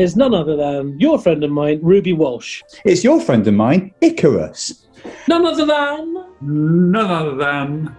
is none other than your friend of mine, Ruby Walsh. It's your friend of mine, Icarus. None other than... None other than...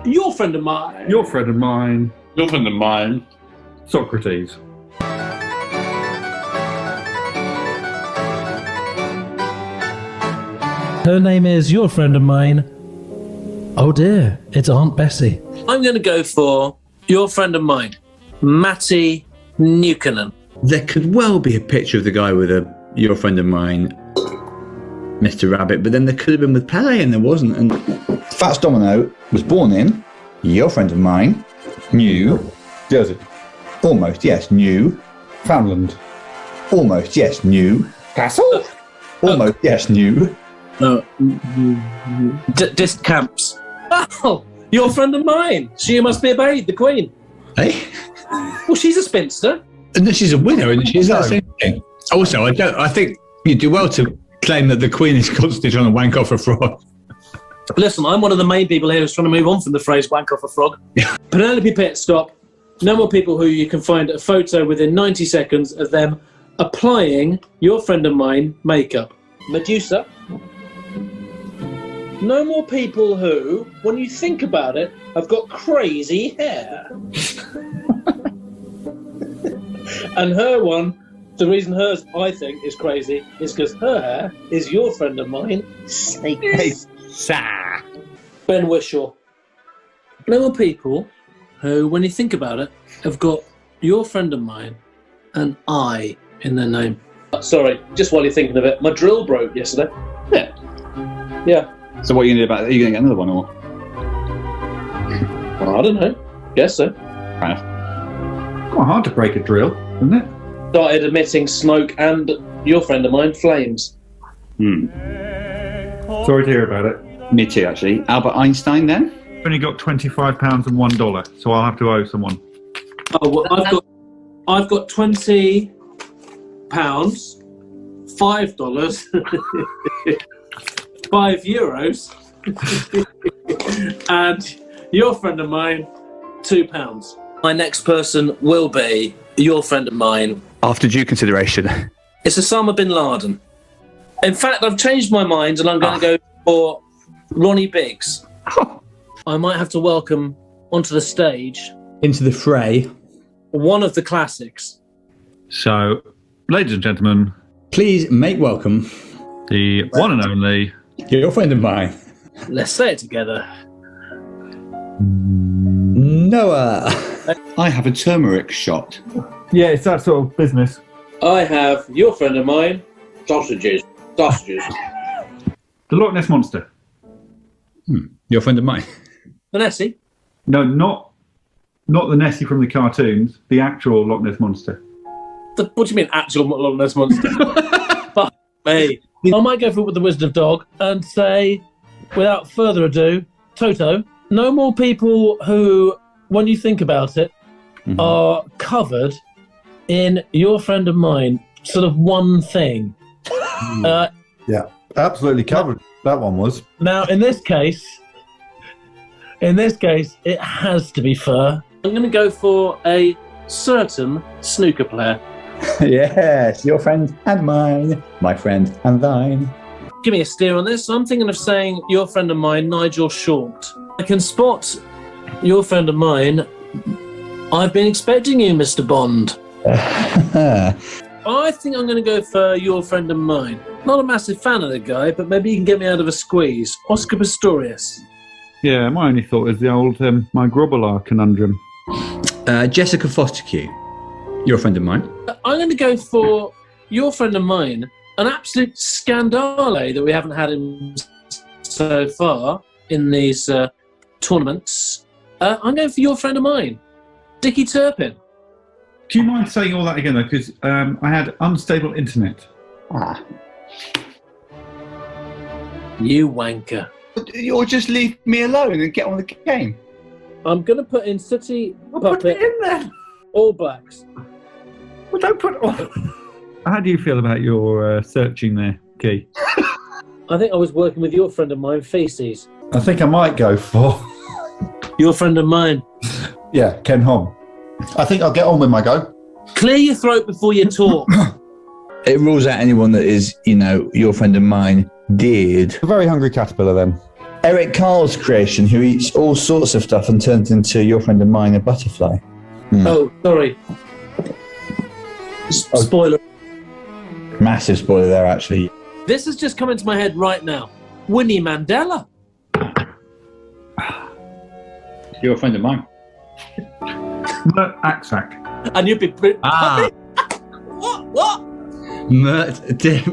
your friend of mine. Your friend of mine. Your friend of mine. Socrates. Her name is your friend of mine. Oh dear, it's Aunt Bessie. I'm going to go for your friend of mine, Matty Newconen. There could well be a picture of the guy with your friend of mine, Mr. Rabbit, but then there could have been with Pele and there wasn't. And Fats Domino was born in your friend of mine, New Jersey. Almost, yes, New Foundland. Almost, yes, New Castle. Almost, yes, New. Disc camps. Oh, your friend of mine. She must be obeyed, the Queen. Hey? Well, she's a spinster. And she's a winner, isn't she? Is that the same thing? Also, I think you do well to claim that the Queen is constantly trying to wank off a frog. Listen, I'm one of the main people here who's trying to move on from the phrase wank off a frog. Penelope Pitstop. No more people who you can find a photo within 90 seconds of them applying your friend of mine makeup. Medusa. No more people who, when you think about it, have got crazy hair. And her one, the reason hers, I think, is crazy is because her hair is your friend of mine, Snake. Ben Whishaw. No more people who, when you think about it, have got your friend of mine and I in their name. Sorry, just while you're thinking of it, my drill broke yesterday. Yeah. So what are you going to do about it? Are you going to get another one or? Well, I don't know. Guess so. Fair enough. Quite hard to break a drill, isn't it? Started emitting smoke and your friend of mine, flames. Sorry to hear about it. Me too, actually. Albert Einstein then? Only got £25 and $1, so I'll have to owe someone. Oh, well, I've got £20, $5, €5, and your friend of mine, £2. My next person will be your friend of mine. After due consideration. It's Osama bin Laden. In fact, I've changed my mind and I'm going to go for Ronnie Biggs. I might have to welcome onto the stage, Into the fray. one of the classics. So, ladies and gentlemen, Please make welcome the one and only... your friend of mine, Let's say it together. Noah. I have a turmeric shot. Yeah, it's that sort of business. I have your friend of mine, sausages. The Loch Ness Monster. Your friend of mine. Vanessa. No, not the Nessie from the cartoons, the actual Loch Ness Monster. What do you mean, actual Loch Ness Monster? Fuck me. I might go for it with the Wisdom Dog and say, without further ado, Toto, no more people who, when you think about it, are covered in your friend of mine, sort of one thing. Yeah, absolutely covered. That one was. Now, in this case, it has to be fur. I'm going to go for a certain snooker player. Yes, your friend and mine, my friend and thine. Give me a steer on this. I'm thinking of saying your friend of mine, Nigel Short. I can spot your friend of mine. I've been expecting you, Mr. Bond. I think I'm going to go for your friend of mine. Not a massive fan of the guy, but maybe you can get me out of a squeeze. Oscar Pistorius. Yeah, my only thought is the old my Grobbelaar conundrum. Jessica Fostercue, your friend of mine. I'm going to go for your friend of mine, an absolute scandale that we haven't had him so far in these tournaments. I'm going for your friend of mine, Dickie Turpin. Do you mind saying all that again, though? Because I had unstable internet. You wanker. Or just leave me alone and get on with the game. I'm going to put in City Put Puppet, it in there. All Blacks. Well, don't put. How do you feel about your searching there, Key? I think I was working with your friend of mine, Feces. I think I might go for. Your friend of mine. Yeah, Ken Hom. I think I'll get on with my go. Clear your throat before you talk. It rules out anyone that is, your friend of mine did. A very hungry caterpillar then. Eric Carl's creation, who eats all sorts of stuff and turns into your friend of mine, a butterfly. Oh, sorry. Spoiler. Massive spoiler there, actually. This has just come into my head right now. Winnie Mandela. You're a friend of mine. Mert Aksak. And you'd be pretty happy. What?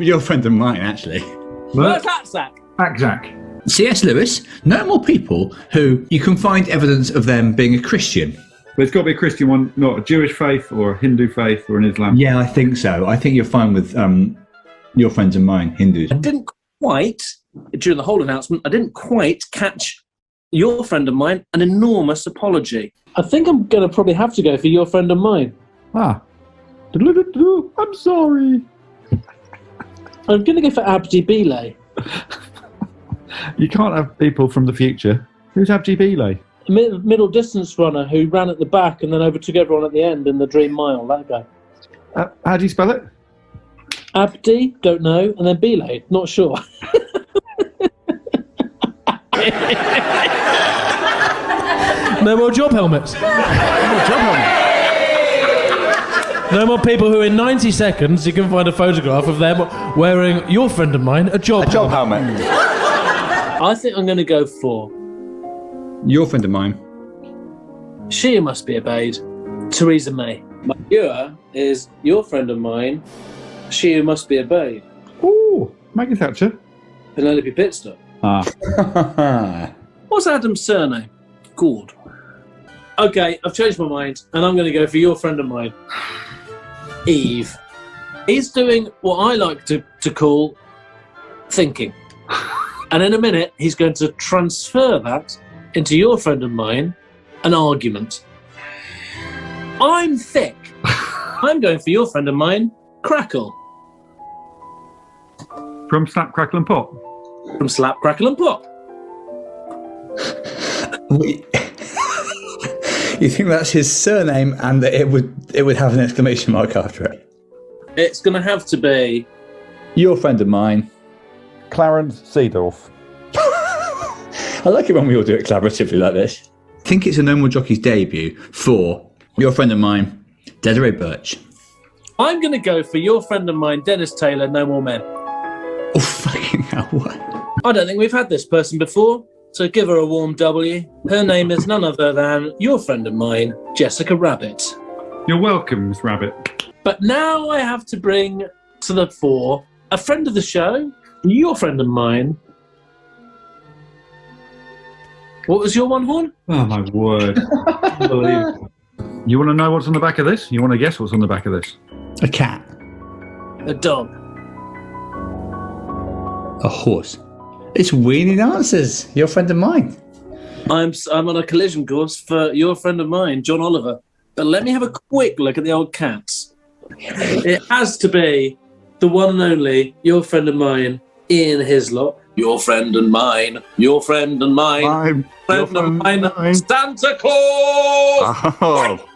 You're a friend of mine, actually. Where's that sack? Aksak. C.S. Lewis, no more people who you can find evidence of them being a Christian. But it's got to be a Christian one, not a Jewish faith or a Hindu faith or an Islam. Yeah, I think so. I think you're fine with your friends and mine, Hindus. I didn't quite, during the whole announcement, catch your friend of mine an enormous apology. I think I'm going to probably have to go for your friend of mine. I'm sorry. I'm going to go for Abdi Belay. You can't have people from the future. Who's Abdi Belay? A middle distance runner who ran at the back and then overtook everyone at the end in the Dream Mile, that guy. How do you spell it? Abdi, don't know, and then Belay, not sure. No more job helmets. No more people who in 90 seconds you can find a photograph of them wearing, your friend of mine, a job helmet. I think I'm going to go for Your friend of mine. She Who Must Be Obeyed, Theresa May. My viewer is your friend of mine, She Who Must Be Obeyed. Ooh, Maggie Thatcher. Penelope Pitstop. What's Adam's surname? Gould. Okay, I've changed my mind, and I'm going to go for your friend of mine, Eve. He's doing what I like to call thinking. And in a minute, he's going to transfer that into your friend of mine, an argument. I'm thick. I'm going for your friend of mine, Crackle. From Slap, Crackle and Pop. From Slap, Crackle and Pop. You think that's his surname and that it would have an exclamation mark after it? It's going to have to be Your friend of mine, Clarence Seedorf. I like it when we all do it collaboratively like this. I think it's a No More Jockeys debut for your friend of mine, Desiree Birch. I'm going to go for your friend of mine, Dennis Taylor, No More Men. Oh, fucking hell, what? I don't think we've had this person before, so give her a warm W. Her name is none other than your friend of mine, Jessica Rabbit. You're welcome, Miss Rabbit. But now I have to bring to the fore a friend of the show, your friend of mine. What was your one, Horn? Oh, my word. Unbelievable. You want to know what's on the back of this? You want to guess what's on the back of this? A cat. A dog. A horse. It's weaning answers. Your friend of mine. I'm on a collision course for your friend of mine, John Oliver. But let me have a quick look at the old cats. It has to be the one and only, your friend of mine, Ian Hislop. Your friend and mine. Your friend and mine. Friend of mine. Santa Claus! Oh,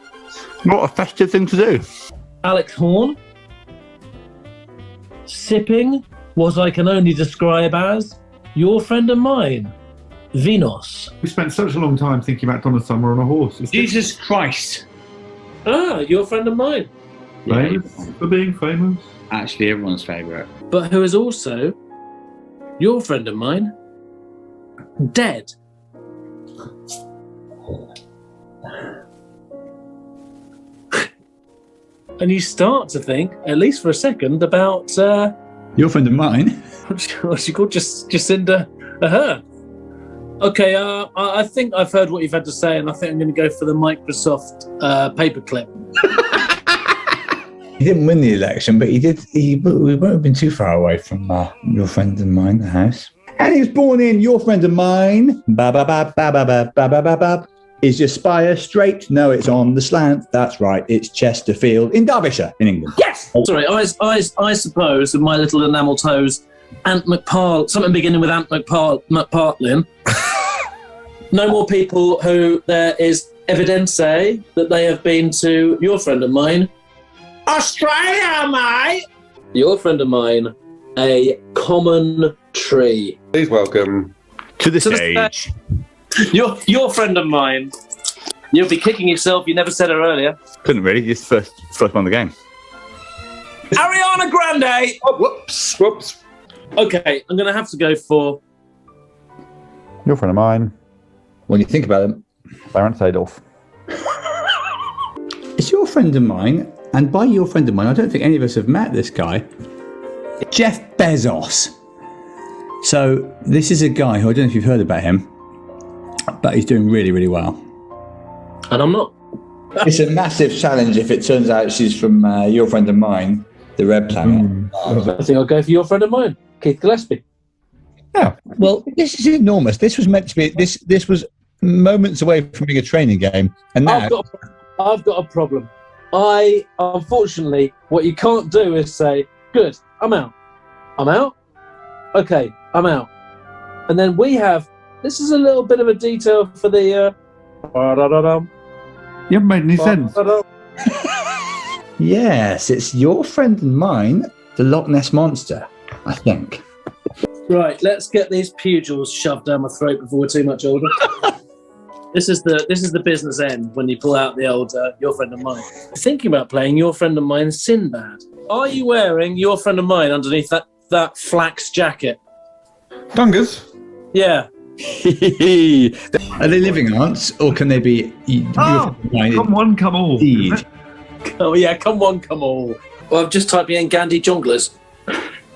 what a festive thing to do. Alex Horn. Sipping what I can only describe as your friend and mine, Venus. We spent such a long time thinking about Donna Summer on a horse. Jesus Christ. Ah, your friend of mine. Famous for being famous. Actually, everyone's favourite. But who is also your friend of mine, dead. And you start to think, at least for a second, about Your friend of mine. what's she called? Jacinda Ardern. Okay, I think I've heard what you've had to say, and I think I'm going to go for the Microsoft paperclip. He didn't win the election, but he did. We won't have been too far away from your friend of mine, the house. And he was born in your friend of mine. Ba ba ba ba ba ba ba ba ba ba. Is your spire straight? No, it's on the slant. That's right. It's Chesterfield in Derbyshire, in England. Yes. Sorry, I suppose with my little enamel toes, Ant McParl, something beginning with Ant McPartlin. No more people who there is evidence that they have been to your friend of mine, Australia, mate! Your friend of mine, a common tree. Please welcome To the stage. Your friend of mine. You'll be kicking yourself. You never said her earlier. Couldn't really. Just first one of the game. Ariana Grande. Oh, whoops. Okay, I'm going to have to go for... Your friend of mine, When you think about them, Clarence Adolph. it's your friend of mine, and by your friend of mine, I don't think any of us have met this guy. Jeff Bezos. So this is a guy who I don't know if you've heard about him, but he's doing really, really well. And I'm not. It's a massive challenge if it turns out she's from your friend of mine, the Red Planet. I think I'll go for your friend of mine, Keith Gillespie. Oh, well, this is enormous. This was meant to be. This was moments away from being a training game, and now I've got a problem. Unfortunately, what you can't do is say, "Good, I'm out. I'm out. Okay, I'm out." And then we have. This is a little bit of a detail for the. You haven't made any sense. yes, it's your friend and mine, the Loch Ness Monster. I think. Right, let's get these pugils shoved down my throat before we're too much older. This is the business end when you pull out the old your friend of mine. Thinking about playing your friend of mine, Sinbad. Are you wearing your friend of mine underneath that flax jacket? Dungas. Yeah. Are they living aunts, or can they be? Come one, come all. Indeed. Oh yeah, come one, come all. Well, I've just typed in Gandhi Jonglers.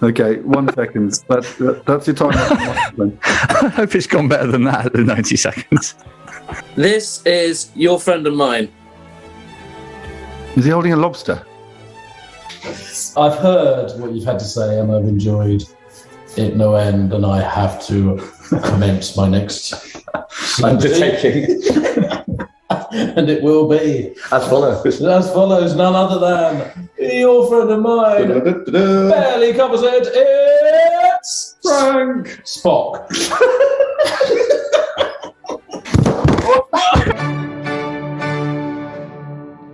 Okay, 1 second. That's your time. I hope it's gone better than that in 90 seconds. This is your friend of mine. Is he holding a lobster? I've heard what you've had to say and I've enjoyed it no end, and I have to commence my next Undertaking. and it will be As follows. none other than your friend of mine. Barely covers it. It's Frank Spock.